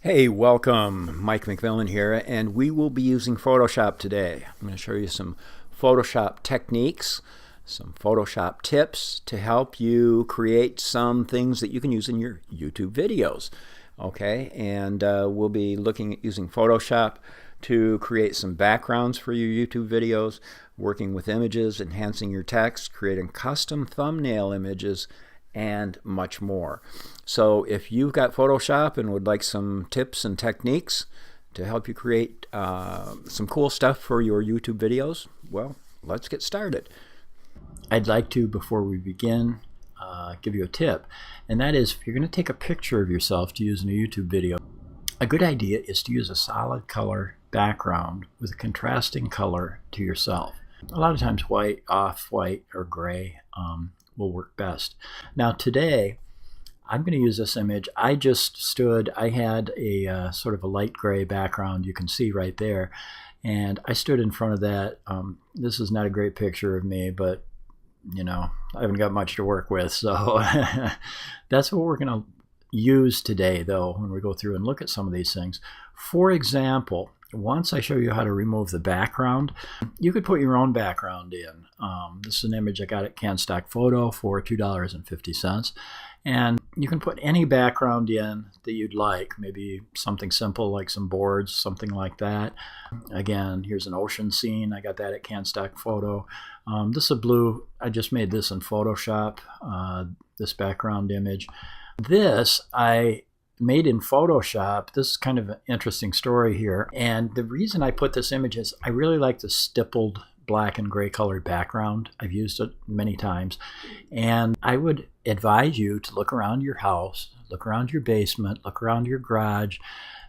Hey, welcome. Mike McMillan here, and we will be using Photoshop today. I'm going to show you some Photoshop techniques, some Photoshop tips to help you create some things that you can use in your YouTube videos. Okay, and we'll be looking at using Photoshop to create some backgrounds for your YouTube videos, working with images, enhancing your text, creating custom thumbnail images, and much more. So if you've got Photoshop and would like some tips and techniques to help you create some cool stuff for your YouTube videos, well, let's get started. I'd like to, before we begin, give you a tip, and that is if you're going to take a picture of yourself to use in a YouTube video, a good idea is to use a solid color background with a contrasting color to yourself. A lot of times white, off-white, or gray will work best. Now today, I'm going to use this image. I had a sort of a light gray background you can see right there, and I stood in front of that. This is not a great picture of me, but you know, I haven't got much to work with, so that's what we're going to use today though when we go through and look at some of these things. For example, once I show you how to remove the background, you could put your own background in. This is an image I got at CanStock Photo for $2.50. And you can put any background in that you'd like, maybe something simple like some boards, something like that. Again, here's an ocean scene. I got that at CanStock Photo. This is a blue. I just made this in Photoshop, this background image. This I made in Photoshop. This is kind of an interesting story here. And the reason I put this image is I really like the stippled black and gray colored background. I've used it many times. And I would advise you to look around your house, look around your basement, look around your garage,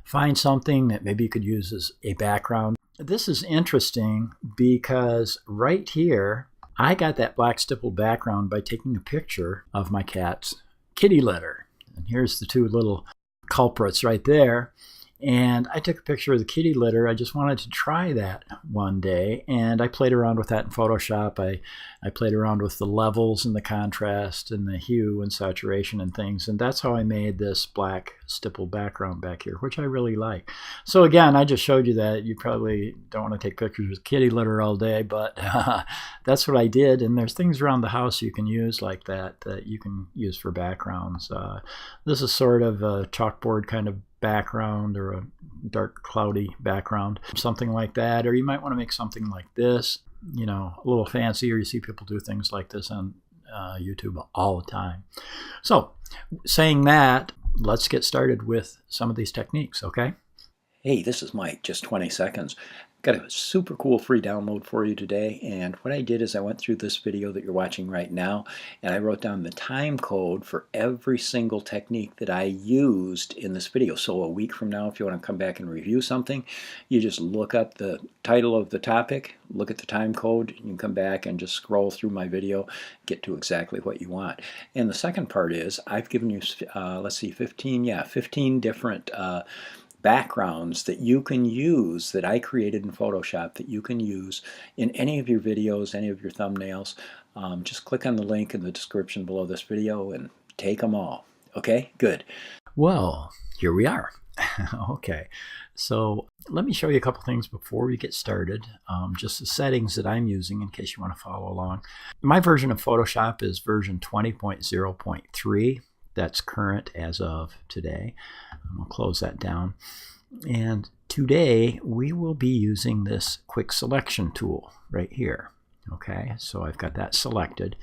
find something that maybe you could use as a background. This is interesting because right here, I got that black stippled background by taking a picture of my cat's kitty litter. And here's the two little culprits right there. And I took a picture of the kitty litter. I just wanted to try that one day, and I played around with that in Photoshop. I played around with the levels and the contrast and the hue and saturation and things, and that's how I made this black stippled background back here, which I really like. So again, I just showed you that. You probably don't want to take pictures with kitty litter all day, but that's what I did, and there's things around the house you can use like that that you can use for backgrounds. This is sort of a chalkboard kind of background or a dark cloudy background, something like that. Or you might want to make something like this, you know, a little fancier. You see people do things like this on YouTube all the time. So saying that, let's get started with some of these techniques, okay? Hey, this is Mike, just 20 seconds. Got a super cool free download for you today, and what I did is I went through this video that you're watching right now, and I wrote down the time code for every single technique that I used in this video. So a week from now, if you want to come back and review something, you just look up the title of the topic, look at the time code, and you can come back and just scroll through my video, get to exactly what you want. And the second part is I've given you, let's see, 15 different backgrounds that you can use, that I created in Photoshop, that you can use in any of your videos, any of your thumbnails. Just click on the link in the description below this video and take them all. Okay, good. Well, here we are. Okay, so let me show you a couple things before we get started. Just the settings that I'm using in case you want to follow along. My version of Photoshop is version 20.0.3. That's current as of today. I'll close that down. And today we will be using this quick selection tool right here. Okay, so I've got that selected.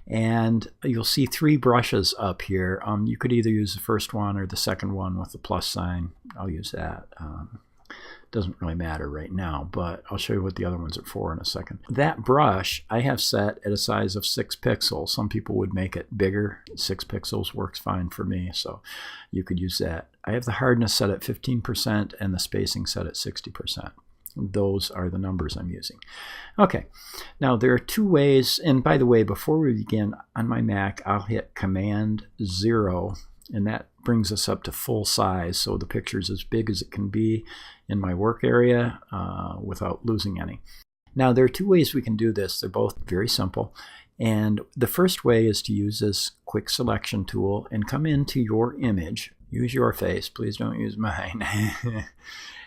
And you'll see three brushes up here. You could either use the first one or the second one with the plus sign. I'll use that. Doesn't really matter right now, but I'll show you what the other ones are for in a second. That brush I have set at a size of 6 pixels. Some people would make it bigger. 6 pixels works fine for me, so you could use that. I have the hardness set at 15% and the spacing set at 60%. Those are the numbers I'm using. Okay, now there are two ways, and by the way, before we begin, on my Mac, I'll hit Command 0, and that brings us up to full size, so the picture's as big as it can be in my work area without losing any. Now there are two ways we can do this. They're both very simple, and the first way is to use this quick selection tool and come into your image, Use your face, please don't use mine.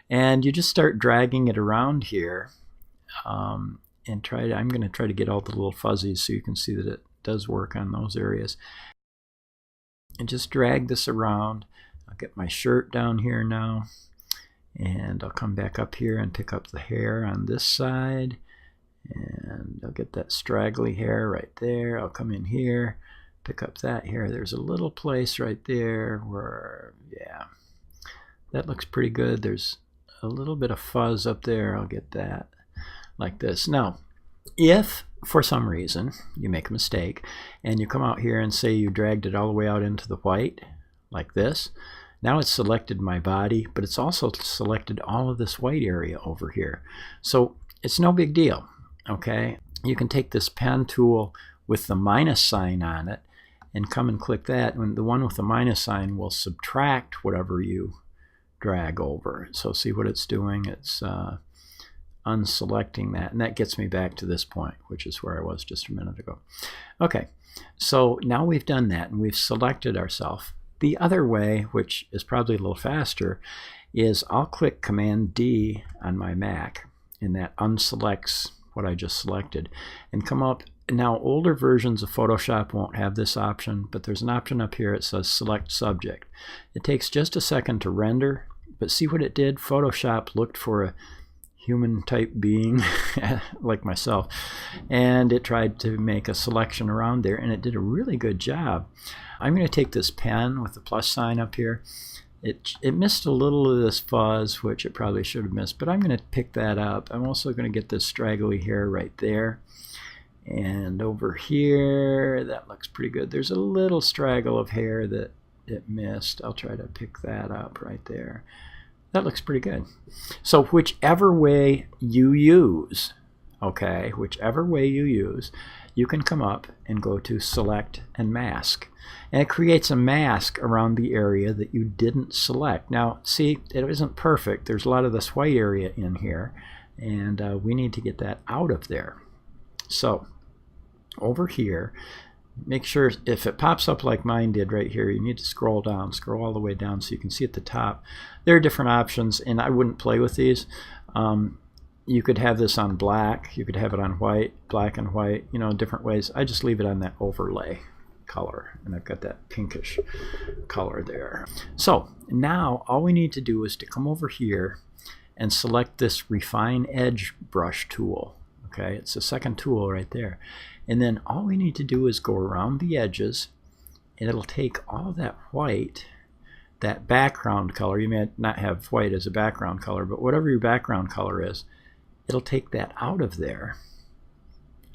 And you just start dragging it around here, and I'm going to try to get all the little fuzzies so you can see that it does work on those areas. And just drag this around. I'll get my shirt down here now, and I'll come back up here and pick up the hair on this side, and I'll get that straggly hair right there. I'll come in here, pick up that hair. There's a little place right there where, yeah, that looks pretty good. There's a little bit of fuzz up there. I'll get that like this. Now, if for some reason you make a mistake and you come out here and say you dragged it all the way out into the white like this, now it's selected my body, but it's also selected all of this white area over here. So it's no big deal, okay? You can take this pen tool with the minus sign on it and come and click that, and the one with the minus sign will subtract whatever you drag over. So see what it's doing? It's unselecting that, and that gets me back to this point, which is where I was just a minute ago. Okay, so now we've done that and we've selected ourselves. The other way, which is probably a little faster, is I'll click Command D on my Mac, and that unselects what I just selected, and come up. Now, older versions of Photoshop won't have this option, but there's an option up here. It says Select Subject. It takes just a second to render, but see what it did? Photoshop looked for a human type being like myself, and it tried to make a selection around there, and it did a really good job. I'm going to take this pen with the plus sign up here. It missed a little of this fuzz, which it probably should have missed, but I'm going to pick that up. I'm also going to get this straggly hair right there. And over here, that looks pretty good. There's a little straggle of hair that it missed. I'll try to pick that up right there. That looks pretty good. So whichever way you use, okay, whichever way you use, you can come up and go to Select and Mask. And it creates a mask around the area that you didn't select. Now, see, it isn't perfect. There's a lot of this white area in here, and we need to get that out of there. So over here, make sure if it pops up like mine did right here, you need to scroll down, scroll all the way down so you can see at the top. There are different options, and I wouldn't play with these. You could have this on black, you could have it on white, black and white, you know, different ways. I just leave it on that overlay color, and I've got that pinkish color there. So now all we need to do is to come over here and select this Refine Edge Brush tool. Okay, it's the second tool right there. And then all we need to do is go around the edges, and it'll take all that white, that background color. You may not have white as a background color, but whatever your background color is, it'll take that out of there.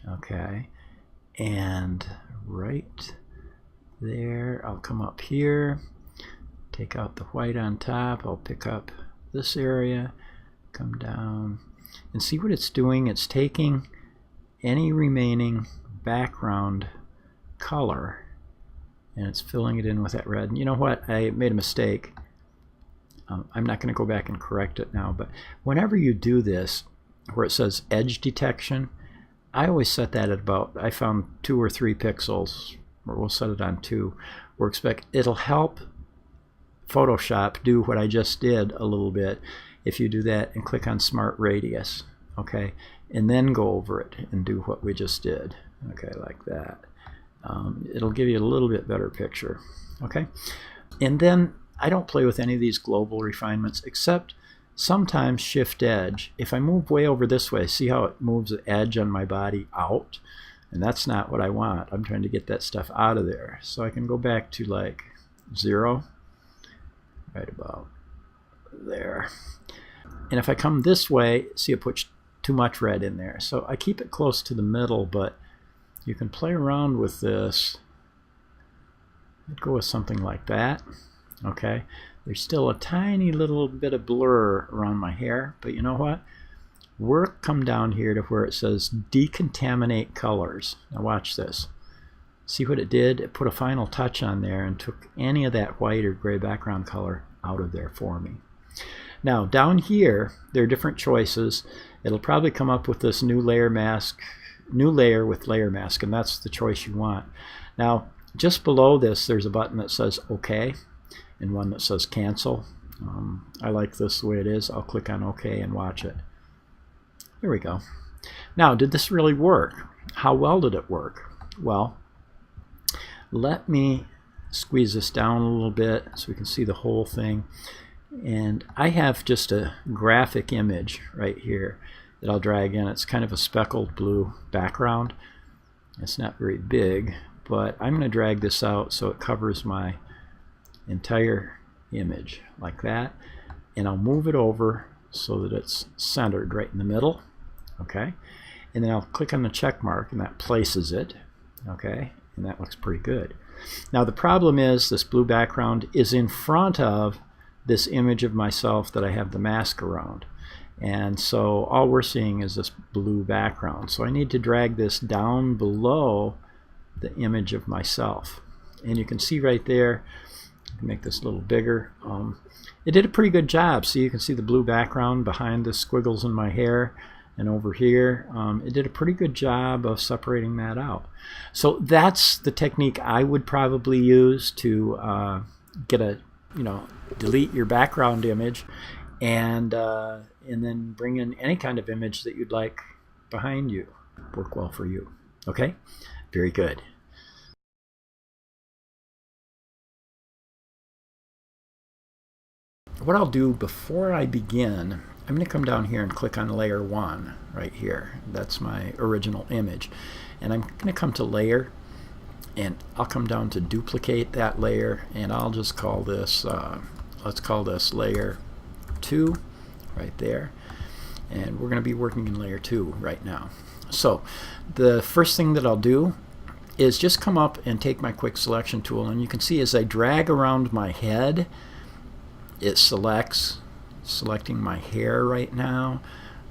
Okay, and right there, I'll come up here, take out the white on top. I'll pick up this area, come down, and see what it's doing. It's taking any remaining background color and it's filling it in with that red. And you know what? I made a mistake. I'm not going to go back and correct it now, but whenever you do this, where it says edge detection, I always set that at about, I found 2 or 3 pixels, or we'll set it on 2. It'll help Photoshop do what I just did a little bit if you do that and click on Smart Radius, okay, and then go over it and do what we just did, okay, like that. It'll give you a little bit better picture, okay. And then I don't play with any of these global refinements except sometimes Shift Edge. If I move way over this way, see how it moves the edge on my body out? And that's not what I want. I'm trying to get that stuff out of there. So I can go back to like 0, right about there. And if I come this way, see, it puts too much red in there. So I keep it close to the middle, but you can play around with this. I'd go with something like that. Okay, there's still a tiny little bit of blur around my hair, but you know what? Come down here to where it says decontaminate colors. Now watch this. See what it did? It put a final touch on there and took any of that white or gray background color out of there for me. Now down here, there are different choices. It'll probably come up with this new layer mask, new layer with layer mask, and that's the choice you want. Now just below this, there's a button that says OK. and one that says cancel. I like this the way it is. I'll click on OK and watch it. There we go. Now, did this really work? How well did it work? Well, let me squeeze this down a little bit so we can see the whole thing. And I have just a graphic image right here that I'll drag in. It's kind of a speckled blue background. It's not very big, but I'm going to drag this out so it covers my entire image like that. And I'll move it over so that it's centered right in the middle. Okay, and then I'll click on the check mark and that places it. Okay, and that looks pretty good. Now the problem is this blue background is in front of this image of myself that I have the mask around, and so all we're seeing is this blue background. So I need to drag this down below the image of myself, and you can see right there, I can make this a little bigger. It did a pretty good job. So you can see the blue background behind the squiggles in my hair and over here. It did a pretty good job of separating that out. So that's the technique I would probably use to get a, delete your background image and then bring in any kind of image that you'd like behind you. Work well for you. Okay? Very good. What I'll do before I begin, I'm going to come down here and click on layer 1 right here. That's my original image. And I'm going to come to layer, and I'll come down to duplicate that layer, and I'll just call this, let's call this layer 2 right there. And we're going to be working in layer 2 right now. So the first thing that I'll do is just come up and take my quick selection tool, and you can see as I drag around my head, it selecting my hair right now.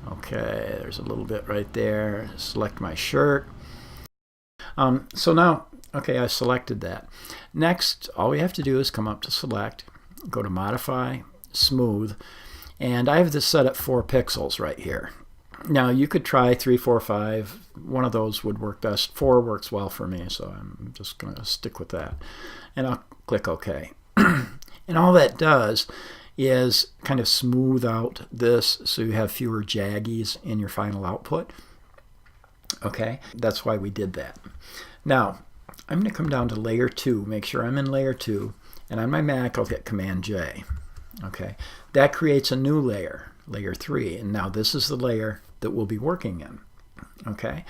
Okay, there's a little bit right there. Select my shirt. So now, okay, I selected that. Next, all we have to do is come up to select, go to modify, smooth, and I have this set at 4 pixels right here. Now you could try 3, 4, 5. One of those would work best. 4 works well for me, so I'm just going to stick with that. And I'll click OK. And all that does is kind of smooth out this so you have fewer jaggies in your final output. Okay, that's why we did that. Now, I'm going to come down to layer 2, make sure I'm in layer 2, and on my Mac I'll hit Command J. Okay, that creates a new layer, layer 3, and now this is the layer that we'll be working in. Okay,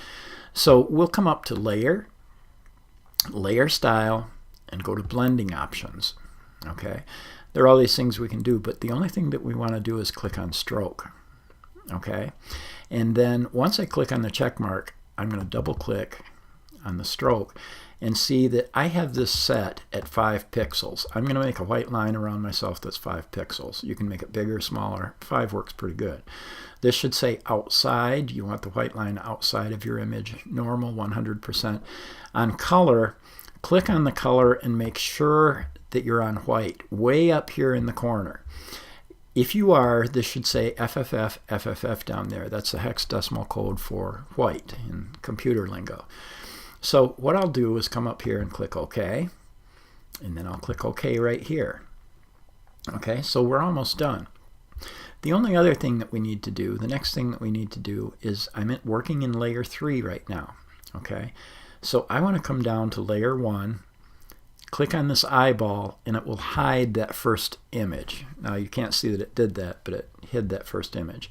so we'll come up to layer, layer style, and go to blending options. Okay, there are all these things we can do, but the only thing that we want to do is click on stroke. Okay, and then once I click on the check mark, I'm going to double click on the stroke and see that I have this set at 5 pixels. I'm going to make a white line around myself that's 5 pixels. You can make it bigger, smaller. 5 works pretty good. This should say outside. You want the white line outside of your image. Normal, 100%. On color, click on the color and make sure that you're on white, way up here in the corner. If you are, this should say FFF, FFF down there. That's the hexadecimal code for white in computer lingo. So what I'll do is come up here and click OK, and then I'll click OK right here. Okay, so we're almost done. The only other thing that we need to do, the next thing that we need to do is I'm working in layer 3 right now. Okay, so I want to come down to layer 1, click on this eyeball, and it will hide that first image. Now you can't see that it did that, but it hid that first image.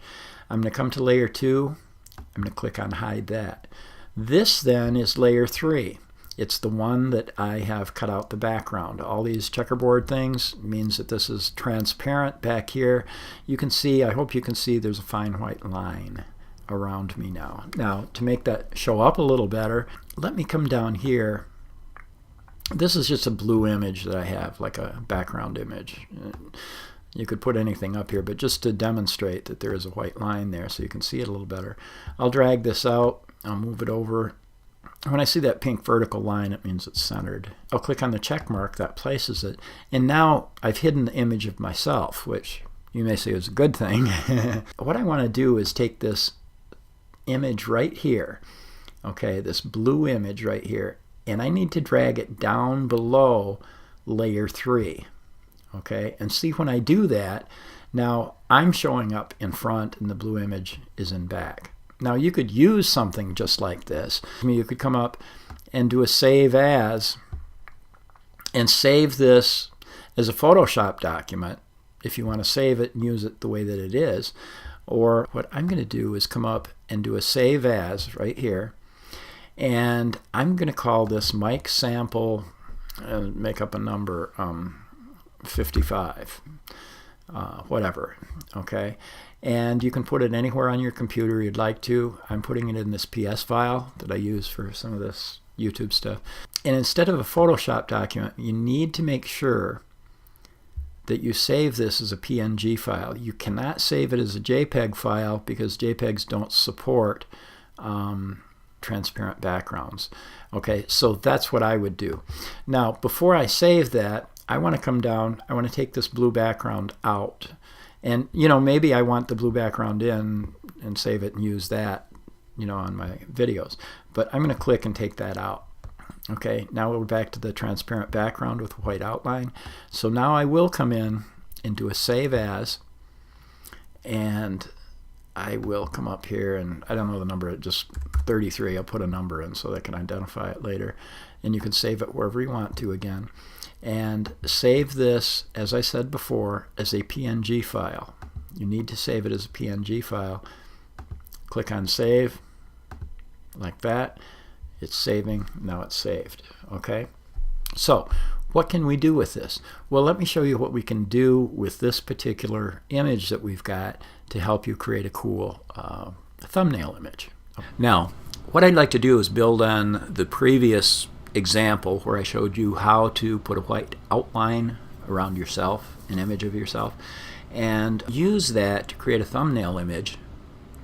I'm going to come to layer 2. I'm going to click on hide that. This then is layer 3. It's the one that I have cut out the background. All these checkerboard things means that this is transparent back here. You can see, I hope you can see, there's a fine white line around me now. Now to make that show up a little better, let me come down here. This is just a blue image that I have, like a background image. You could put anything up here, but just to demonstrate that there is a white line there so you can see it a little better. I'll drag this out. I'll move it over. When I see that pink vertical line, it means it's centered. I'll click on the check mark, that places it. And now I've hidden the image of myself, which you may say is a good thing. What I want to do is take this image right here, okay, this blue image right here, and I need to drag it down below layer 3. Okay, and see, when I do that, now I'm showing up in front and the blue image is in back. Now you could use something just like this. I mean, you could come up and do a save as and save this as a Photoshop document if you want to save it and use it the way that it is. Or what I'm going to do is come up and do a save as right here, and I'm going to call this Mike Sample and make up a number, 55, whatever, okay? And you can put it anywhere on your computer you'd like to. I'm putting it in this PS file that I use for some of this YouTube stuff. And instead of a Photoshop document, you need to make sure that you save this as a PNG file. You cannot save it as a JPEG file because JPEGs don't support transparent backgrounds. Okay, so that's what I would do. Now, before I save that, I want to come down, I want to take this blue background out. And, you know, maybe I want the blue background in and save it and use that, you know, on my videos. But I'm going to click and take that out. Okay, now we're back to the transparent background with white outline. So now I will come in and do a save as, and I will come up here, and I don't know the number, just 33. I'll put a number in so they can identify it later. And you can save it wherever you want to again. And save this, as I said before, as a PNG file. You need to save it as a PNG file. Click on save, like that. It's saving, now it's saved, okay? So, what can we do with this? Well, let me show you what we can do with this particular image that we've got to help you create a cool thumbnail image. Now, what I'd like to do is build on the previous example where I showed you how to put a white outline around yourself, an image of yourself, and use that to create a thumbnail image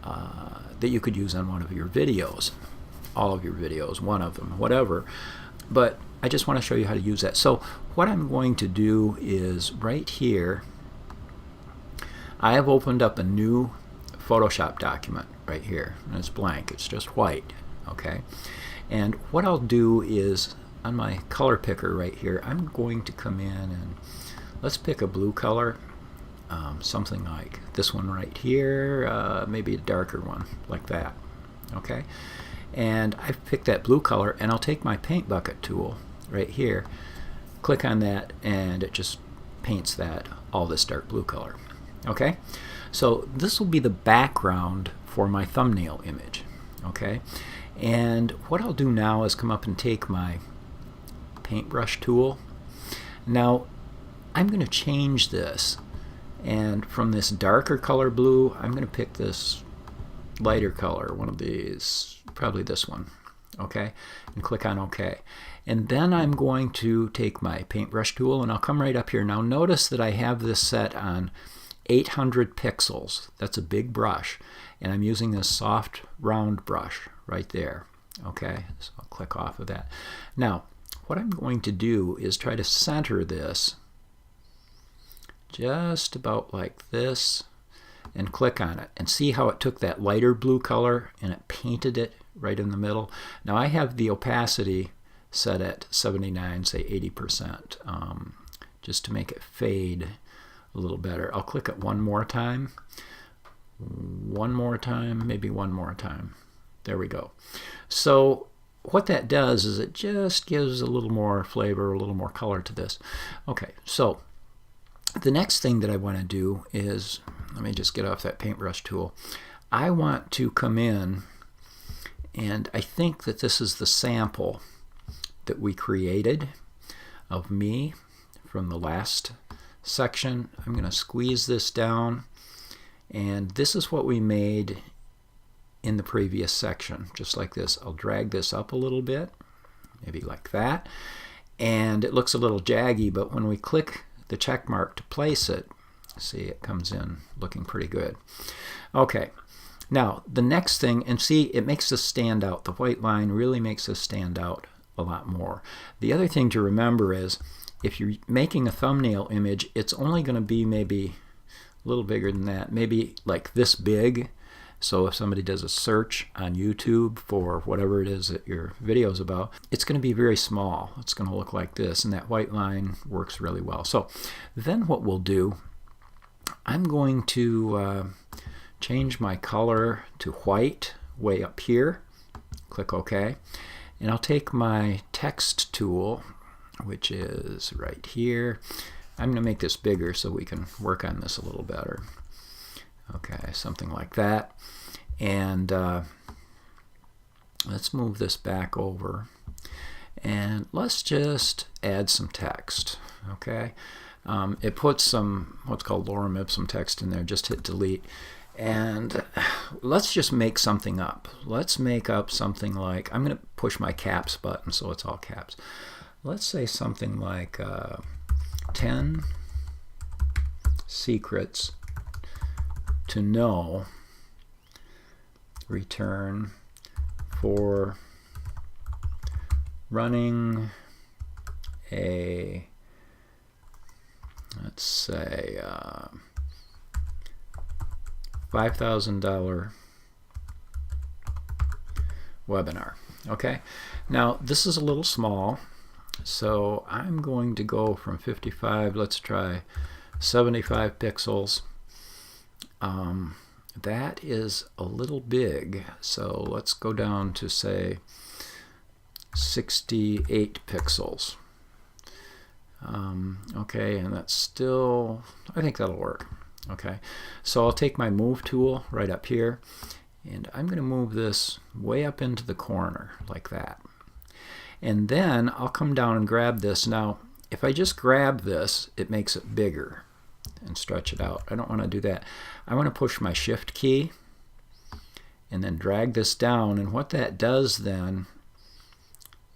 that you could use on one of your videos. All of your videos, one of them, whatever. But I just want to show you how to use that. So what I'm going to do is right here, I have opened up a new Photoshop document right here, and it's blank, it's just white, okay? And what I'll do is, on my color picker right here, I'm going to come in and let's pick a blue color, something like this one right here, maybe a darker one, like that, okay? And I've picked that blue color, and I'll take my paint bucket tool right here, click on that, and it just paints that all this dark blue color. Okay, so this will be the background for my thumbnail image. Okay, and what I'll do now is come up and take my paintbrush tool. Now I'm going to change this, and from this darker color blue, I'm going to pick this lighter color, one of these, probably this one, okay, and click on OK. And then I'm going to take my paintbrush tool, and I'll come right up here. Now notice that I have this set on 800 pixels. That's a big brush, and I'm using this soft round brush right there, okay, so I'll click off of that. Now what I'm going to do is try to center this just about like this, and click on it, and see how it took that lighter blue color and it painted it right in the middle. Now I have the opacity set at 79, say 80%, just to make it fade a little better. I'll click it one more time, maybe one more time. There we go. So what that does is it just gives a little more flavor, a little more color to this. Okay, so the next thing that I want to do is, let me just get off that paintbrush tool. I want to come in, and I think that this is the sample that we created of me from the last section. I'm going to squeeze this down, and this is what we made in the previous section, just like this. I'll drag this up a little bit, maybe like that, and it looks a little jaggy, but when we click the check mark to place it, see, it comes in looking pretty good. Okay, now the next thing, and see, it makes this stand out. The white line really makes this stand out a lot more. The other thing to remember is, if you're making a thumbnail image, it's only going to be maybe a little bigger than that, maybe like this big, So if somebody does a search on YouTube for whatever it is that your video is about, it's going to be very small. It's going to look like this, and that white line works really well. So then what we'll do, I'm going to change my color to white way up here. Click OK. And I'll take my text tool, which is right here. I'm going to make this bigger so we can work on this a little better. Okay, something like that. And let's move this back over. And let's just add some text. Okay. It puts some what's called lorem ipsum text in there. Just hit delete. And let's just make something up. Let's make up something like, I'm going to push my caps button so it's all caps. Let's say something like 10 secrets to know, return for running a, let's say, $5,000 webinar. Okay, now this is a little small, so I'm going to go from 55, let's try 75 pixels. That is a little big, so let's go down to say 68 pixels. Okay, and that's still, I think that'll work. Okay, so I'll take my move tool right up here, and I'm going to move this way up into the corner like that. And then I'll come down and grab this. Now, if I just grab this, it makes it bigger and stretch it out. I don't want to do that. I want to push my shift key and then drag this down, and what that does then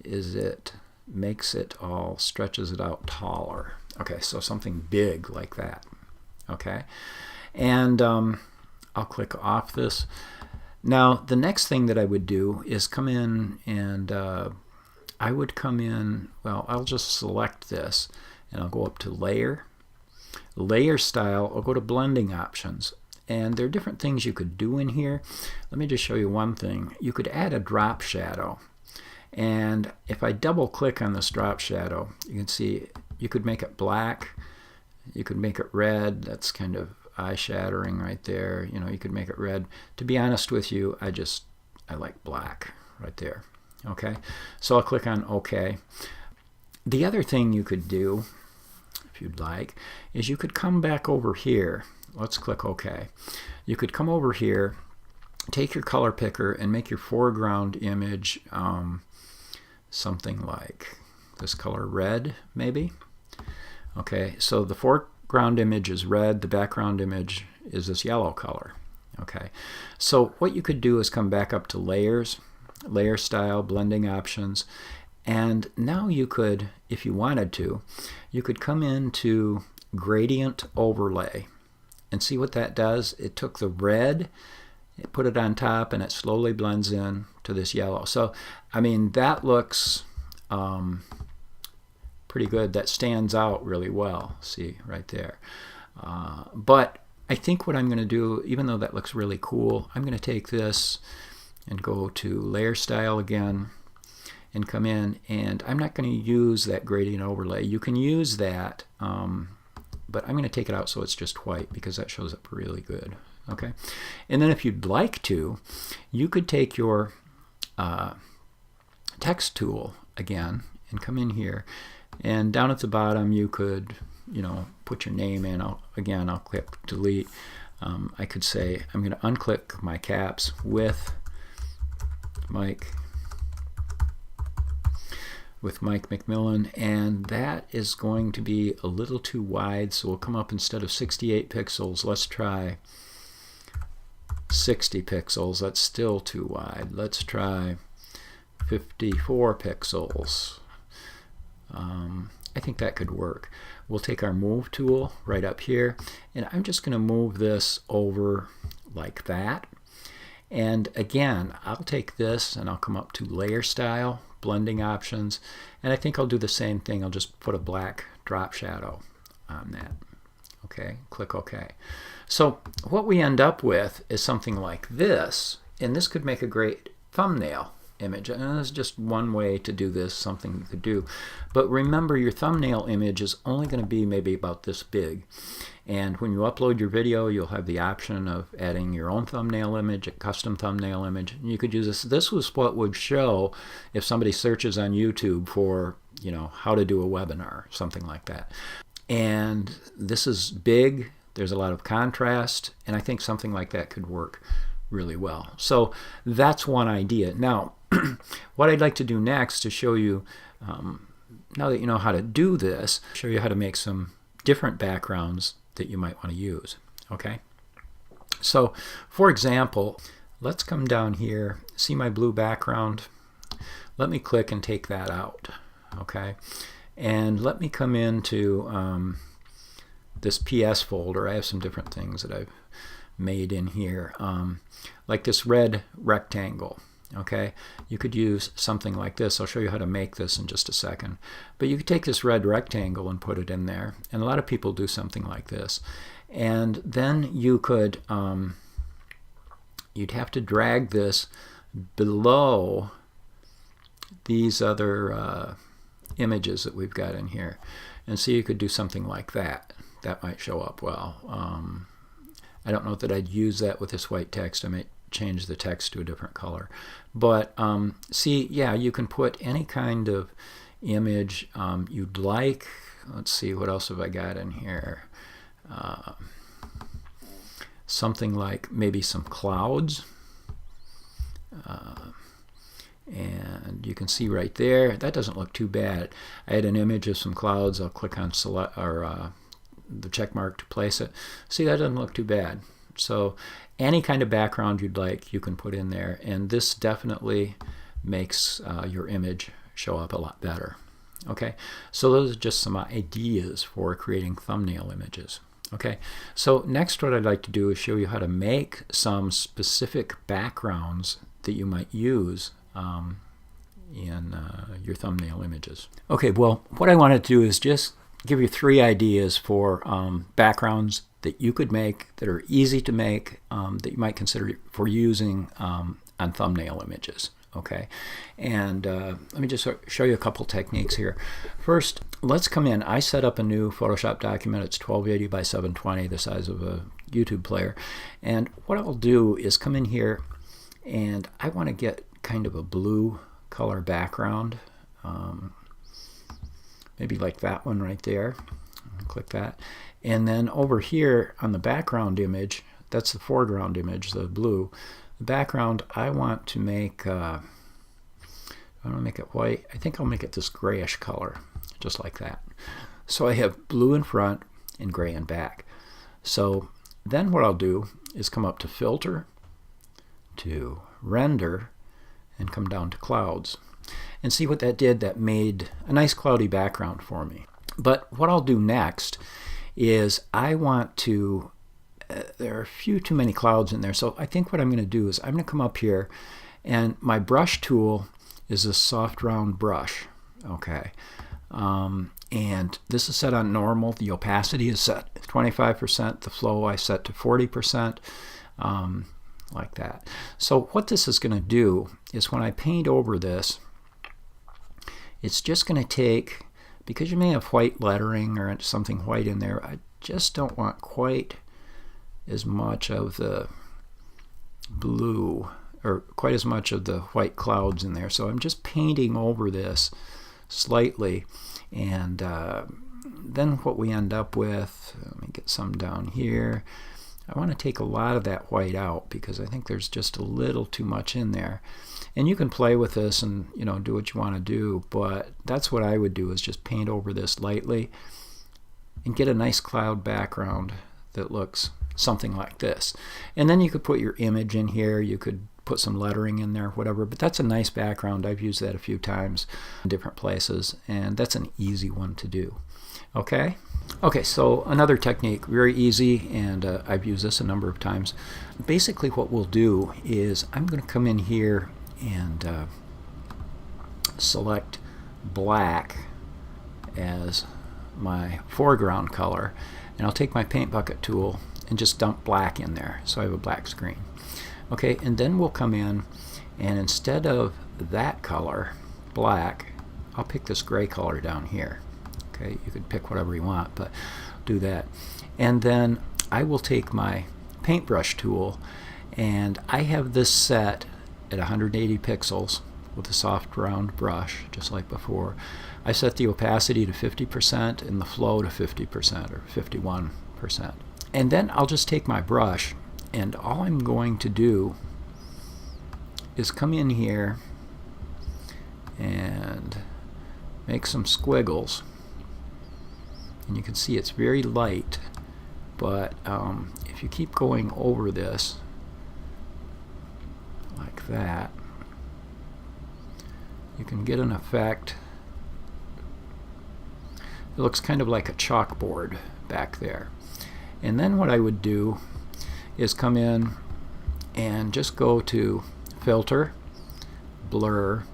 is it makes it all, stretches it out taller. Okay, so something big like that. Okay, and I'll click off this. Now the next thing that I would do is come in and I would come in, well, I'll just select this and I'll go up to layer, layer style. I'll go to blending options, and there are different things you could do in here. Let me just show you one thing. You could add a drop shadow, and if I double click on this drop shadow, you can see you could make it black. You could make it red. That's kind of eye-shattering right there. You know, you could make it red. To be honest with you, I like black right there. Okay, so I'll click on OK. The other thing you could do, if you'd like, is you could come back over here. Let's click OK. You could come over here, take your color picker, and make your foreground image something like this color red, maybe. Okay, so the foreground image is red, the background image is this yellow color. Okay, so what you could do is come back up to layers, layer style, blending options, and now you could, if you wanted to, you could come into gradient overlay and see what that does. It took the red, it put it on top, and it slowly blends in to this yellow. So, I mean, that looks pretty good. That stands out really well. See right there. But I think what I'm going to do, even though that looks really cool, I'm going to take this and go to layer style again and come in, and I'm not going to use that gradient overlay. You can use that, but I'm going to take it out so it's just white because that shows up really good. Okay, and then if you'd like to, you could take your text tool again and come in here, and down at the bottom you could, you know, put your name in. I'll click delete. I could say I'm going to unclick my caps with Mike McMillan, and that is going to be a little too wide, so we'll come up, instead of 68 pixels, let's try 60 pixels. That's still too wide. Let's try 54 pixels. I think that could work. We'll take our move tool right up here, and I'm just going to move this over like that. And again, I'll take this and I'll come up to layer style, blending options, and I think I'll do the same thing. I'll just put a black drop shadow on that. Okay, click OK. So what we end up with is something like this, and this could make a great thumbnail image. And that's just one way to do this, something you could do. But remember, your thumbnail image is only going to be maybe about this big. And when you upload your video, you'll have the option of adding your own thumbnail image, a custom thumbnail image. And you could use this. This was what would show if somebody searches on YouTube for, how to do a webinar, something like that. And this is big. There's a lot of contrast. And I think something like that could work really well. So that's one idea. Now, what I'd like to do next is show you, now that you know how to do this, show you how to make some different backgrounds that you might want to use. Okay? So, for example, let's come down here, see my blue background. Let me click and take that out. Okay? And let me come into this PS folder. I have some different things that I've made in here, like this red rectangle. Okay, you could use something like this. I'll show you how to make this in just a second. But you could take this red rectangle and put it in there. And a lot of people do something like this. And then you could, you'd have to drag this below these other images that we've got in here. And so you could do something like that. That might show up well. I don't know that I'd use that with this white text. I might change the text to a different color. But see, yeah, you can put any kind of image you'd like. Let's see, what else have I got in here? Something like maybe some clouds. And you can see right there, that doesn't look too bad. I had an image of some clouds. I'll click on select or the check mark to place it. See, that doesn't look too bad. So any kind of background you'd like, you can put in there, and this definitely makes your image show up a lot better. Okay, so those are just some ideas for creating thumbnail images. Okay, so next what I'd like to do is show you how to make some specific backgrounds that you might use in your thumbnail images. Okay, well, what I want to do is just give you 3 ideas for backgrounds that you could make that are easy to make, that you might consider for using on thumbnail images. Okay, and let me just show you a couple techniques here. First, let's come in. I set up a new Photoshop document. It's 1280 by 720, the size of a YouTube player. And what I'll do is come in here, and I want to get kind of a blue color background. Maybe like that one right there. Click that. And then over here on the background image, that's the foreground image, the blue. The background, I want to make, I want to make it white. I think I'll make it this grayish color, just like that. So I have blue in front and gray in back. So then what I'll do is come up to Filter, to Render, and come down to Clouds. And see what that did. That made a nice cloudy background for me. But what I'll do next is I want to, there are a few too many clouds in there, so I think what I'm going to do is I'm going to come up here, and my brush tool is a soft round brush. Okay, and this is set on normal. The opacity is set 25%. The flow I set to 40%, like that. So what this is going to do is when I paint over this, it's just going to take, because you may have white lettering or something white in there, I just don't want quite as much of the blue or quite as much of the white clouds in there. So I'm just painting over this slightly, and then what we end up with, let me get some down here. I want to take a lot of that white out because I think there's just a little too much in there. And you can play with this and do what you want to do, but that's what I would do, is just paint over this lightly and get a nice cloud background that looks something like this. And then you could put your image in here, you could put some lettering in there, whatever, but that's a nice background. I've used that a few times in different places, and that's an easy one to do. Okay? Okay, so another technique, very easy, and I've used this a number of times. Basically what we'll do is I'm going to come in here and select black as my foreground color, and I'll take my paint bucket tool and just dump black in there so I have a black screen. Okay, and then we'll come in, and instead of that color, black, I'll pick this gray color down here. Okay, you could pick whatever you want, but do that. And then I will take my paintbrush tool, and I have this set at 180 pixels with a soft round brush, just like before. I set the opacity to 50% and the flow to 50% or 51%. And then I'll just take my brush, and all I'm going to do is come in here and make some squiggles. And you can see it's very light, but if you keep going over this like that, you can get an effect. It looks kind of like a chalkboard back there. And then what I would do is come in and just go to Filter, Blur,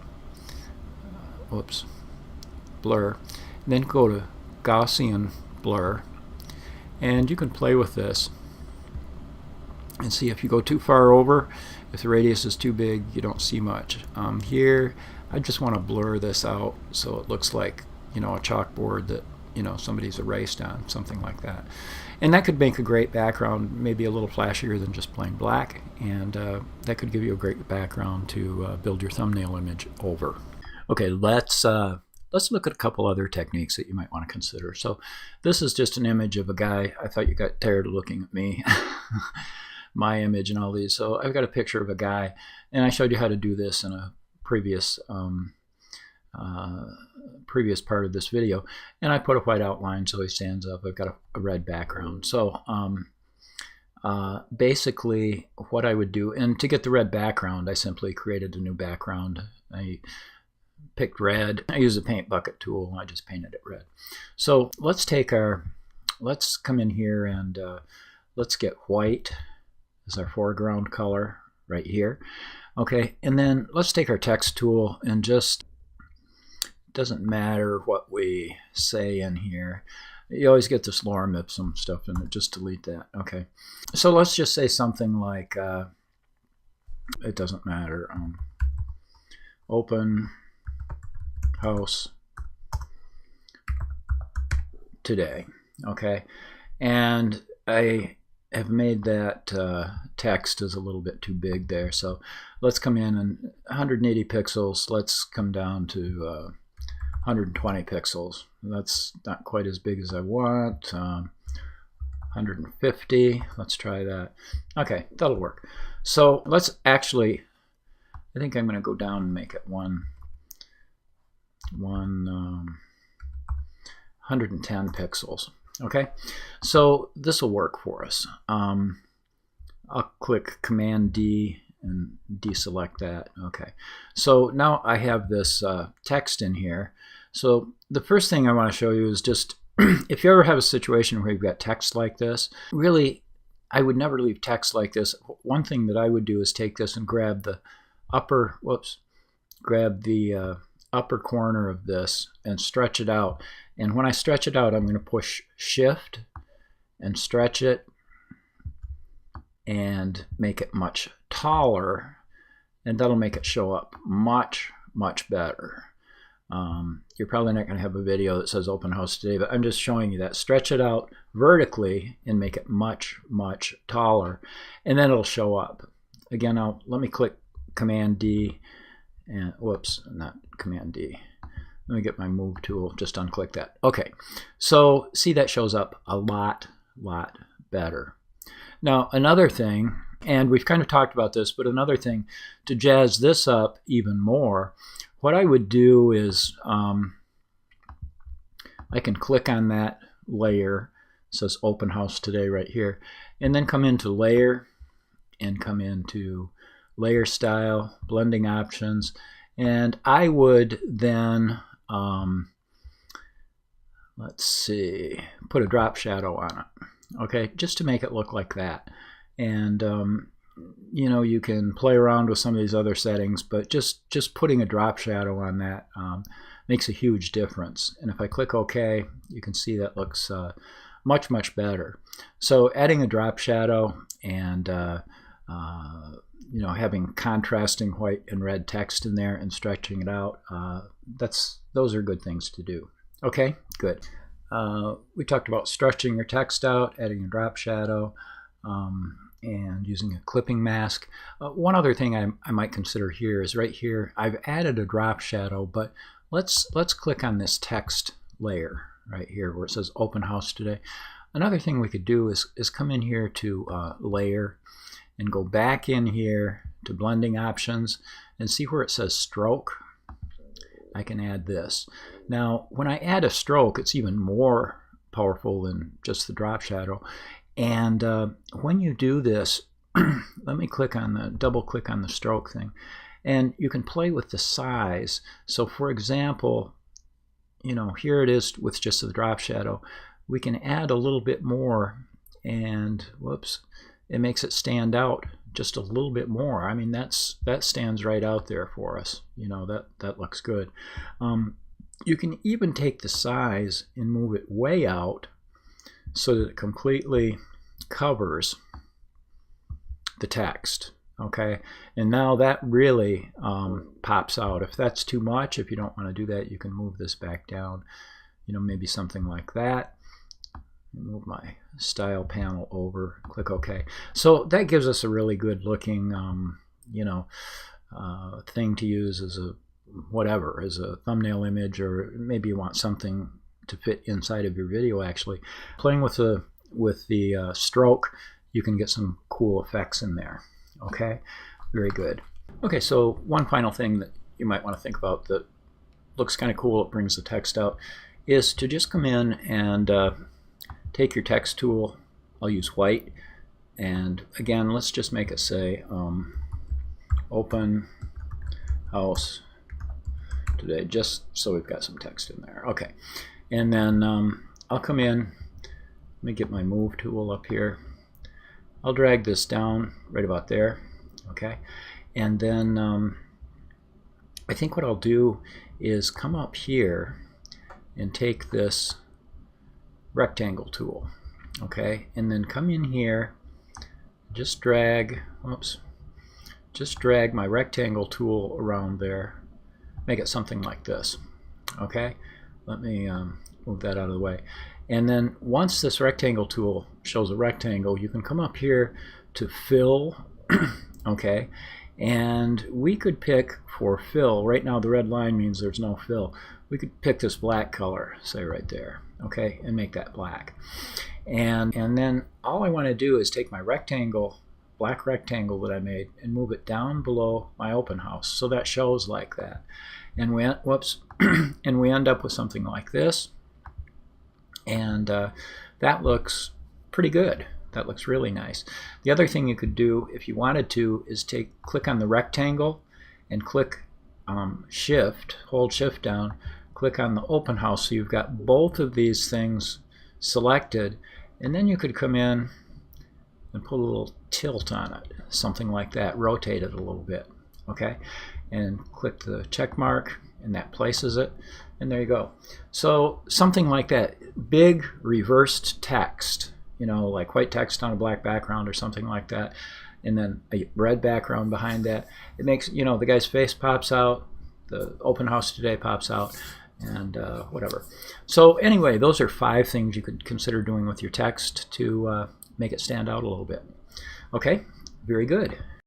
Blur, and then go to Gaussian Blur, and you can play with this and see if you go too far over, if the radius is too big, you don't see much. Here I just want to blur this out so it looks like, you know, a chalkboard that, you know, somebody's erased on, something like that. And that could make a great background, maybe a little flashier than just plain black, and that could give you a great background to build your thumbnail image over. Okay, let's look at a couple other techniques that you might want to consider. So this is just an image of a guy. I thought you got tired of looking at me, my image and all these. So I've got a picture of a guy, and I showed you how to do this in a previous part of this video, and I put a white outline so he stands up. I've got a red background. So basically what I would do, and to get the red background, I simply created a new background. I picked red. I used a paint bucket tool, and I just painted it red. So let's come in here and let's get white as our foreground color right here. Okay, and then let's take our text tool and just, it doesn't matter what we say in here. You always get this lorem ipsum stuff in it, just delete that. Okay, so let's just say something like, it doesn't matter, open house today. Okay, and I have made that text is a little bit too big there, so let's come in and 180 pixels, let's come down to 120 pixels. That's not quite as big as I want. 150, let's try that. Okay, that'll work. So let's actually, I think I'm going to go down and make it 110 pixels. Okay, so this will work for us. I'll click Command D and deselect that. Okay, so now I have this text in here. So the first thing I want to show you is just if you ever have a situation where you've got text like this, really I would never leave text like this. One thing that I would do is take this and grab the upper, upper corner of this and stretch it out. And when I stretch it out, I'm going to push Shift and stretch it and make it much taller, and that'll make it show up much, much better. You're probably not going to have a video that says open house today, but I'm just showing you that. Stretch it out vertically and make it much, much taller, and then it'll show up. Again, let me click Command D, and not Command D. Let me get my move tool, just unclick that. Okay, so see, that shows up a lot better. Now another thing, and we've kind of talked about this, but another thing to jazz this up even more, what I would do is I can click on that layer, it says open house today right here, and then come into layer and come into layer style, blending options, and I would then let's see, put a drop shadow on it. Okay, just to make it look like that. And you know, you can play around with some of these other settings, but just putting a drop shadow on that makes a huge difference. And if I click OK, you can see that looks much, much better. So adding a drop shadow and you know, having contrasting white and red text in there and stretching it out, those are good things to do. Okay, good. We talked about stretching your text out, adding a drop shadow, and using a clipping mask. One other thing I might consider here is right here, I've added a drop shadow, but let's click on this text layer right here where it says open house today. Another thing we could do is come in here to layer and go back in here to blending options and see where it says stroke. I can add this. Now when I add a stroke, it's even more powerful than just the drop shadow. And when you do this, let me double click on the stroke thing, and you can play with the size. So for example, you know, here it is with just the drop shadow. We can add a little bit more, and whoops, it makes it stand out just a little bit more. I mean, that stands right out there for us. You know, that looks good. You can even take the size and move it way out so that it completely covers the text. Okay, and now that really pops out. If that's too much, if you don't want to do that, you can move this back down, you know, maybe something like that. Move my style panel over, click OK. So that gives us a really good looking you know, thing to use as a whatever, as a thumbnail image, or maybe you want something to fit inside of your video. Actually playing with the stroke, you can get some cool effects in there. Okay, very good. Okay, so one final thing that you might want to think about that looks kind of cool, it brings the text out, is to just come in and take your text tool. I'll use white, and again, let's just make it say open house today, just so we've got some text in there. Okay, and then I'll come in, let me get my move tool up here. I'll drag this down right about there. Okay, and then I think what I'll do is come up here and take this rectangle tool. Okay, and then come in here, just drag, whoops, just drag my rectangle tool around there, make it something like this. Okay, let me move that out of the way. And then once this rectangle tool shows a rectangle, you can come up here to fill. Okay, and we could pick for fill, right now the red line means there's no fill. We could pick this black color, say right there, okay, and make that black. And then all I want to do is take my rectangle, black rectangle that I made, and move it down below my open house, so that shows like that. And we whoops, and we end up with something like this. And that looks pretty good. That looks really nice. The other thing you could do if you wanted to is click on the rectangle and click shift, hold shift down, click on the open house, so you've got both of these things selected, and then you could come in and put a little tilt on it, something like that, rotate it a little bit. Okay, and click the check mark, and that places it, and there you go. So something like that, big reversed text, you know, like white text on a black background or something like that, and then a red background behind that. It makes, you know, the guy's face pops out, the open house today pops out, and whatever. So anyway, those are 5 things you could consider doing with your text to make it stand out a little bit. Okay, very good.